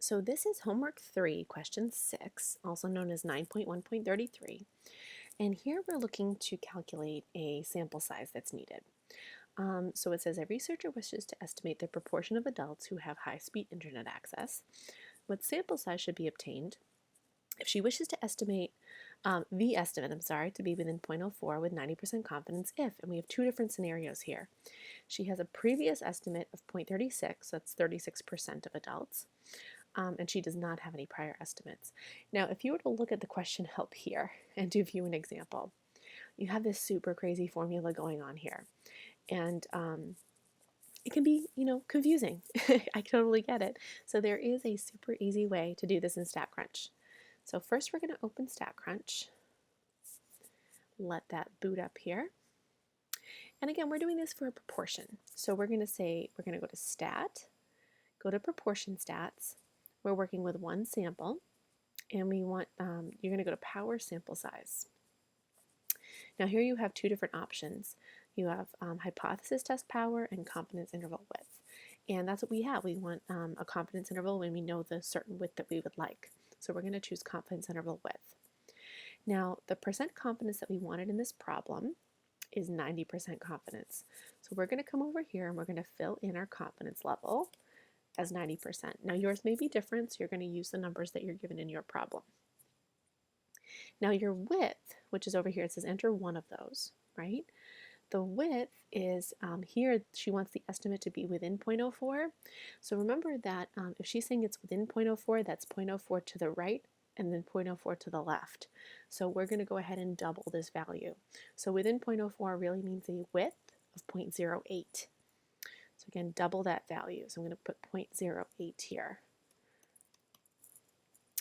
So this is homework 3, question 6, also known as 9.1.33. And here we're looking to calculate a sample size that's needed. So it says a researcher wishes to estimate the proportion of adults who have high-speed internet access. What sample size should be obtained if she wishes to estimate the estimate, to be within 0.04 with 90% confidence if, and we have two different scenarios here. She has a previous estimate of 0.36, that's 36% of adults. And she does not have any prior estimates. Now, if you were to look at the question help here and give you an example, you have this super crazy formula going on here. And it can be, confusing. I totally get it. So there is a super easy way to do this in StatCrunch. So first we're going to open StatCrunch. Let that boot up here. And again, we're doing this for a proportion. So we're going to go to Stat, go to Proportion Stats. We're working with one sample, and we want, you're going to go to Power Sample Size. Now here you have two different options. You have hypothesis test power and confidence interval width. And that's what we have. We want a confidence interval when we know the certain width that we would like. So we're going to choose confidence interval width. Now the percent confidence that we wanted in this problem is 90% confidence. So we're going to come over here and we're going to fill in our confidence level as 90%. Now yours may be different, so you're going to use the numbers that you're given in your problem. Now your width, which is over here, it says enter one of those, right? The width is here, she wants the estimate to be within 0.04. So remember that if she's saying it's within 0.04, that's 0.04 to the right and then 0.04 to the left. So we're going to go ahead and double this value. So within 0.04 really means a width of 0.08. So again, double that value. So I'm going to put 0.08 here.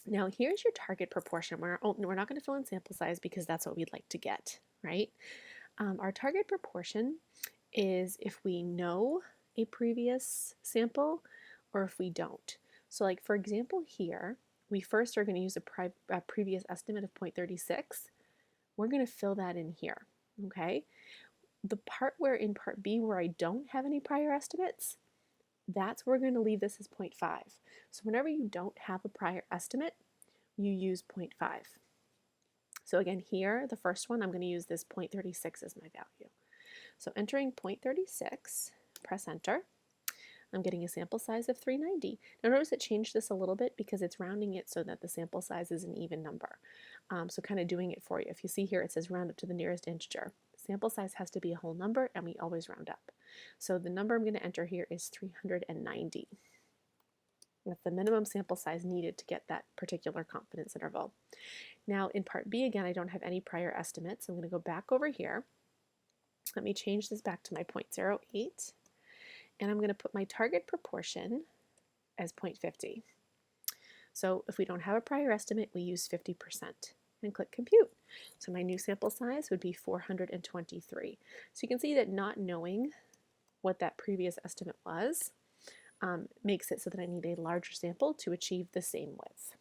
Now here's your target proportion. We're not going to fill in sample size because that's what we'd like to get, right? Our target proportion is if we know a previous sample or if we don't. So like for example here, we first are going to use a previous estimate of 0.36. We're going to fill that in here, okay? The part where in part B where I don't have any prior estimates, that's where we're going to leave this as 0.5. So whenever you don't have a prior estimate, you use 0.5. So again here, the first one, I'm going to use this 0.36 as my value. So entering 0.36, press enter. I'm getting a sample size of 390. Now notice it changed this a little bit because it's rounding it so that the sample size is an even number. So kind of doing it for you. If you see here, it says round up to the nearest integer. Sample size has to be a whole number and we always round up. So the number I'm going to enter here is 390. That's the minimum sample size needed to get that particular confidence interval. Now in part B, again, I don't have any prior estimates. I'm going to go back over here. Let me change this back to my 0.08. And I'm going to put my target proportion as 0.50. So if we don't have a prior estimate, we use 50% and click compute. So my new sample size would be 423. So you can see that not knowing what that previous estimate was makes it so that I need a larger sample to achieve the same width.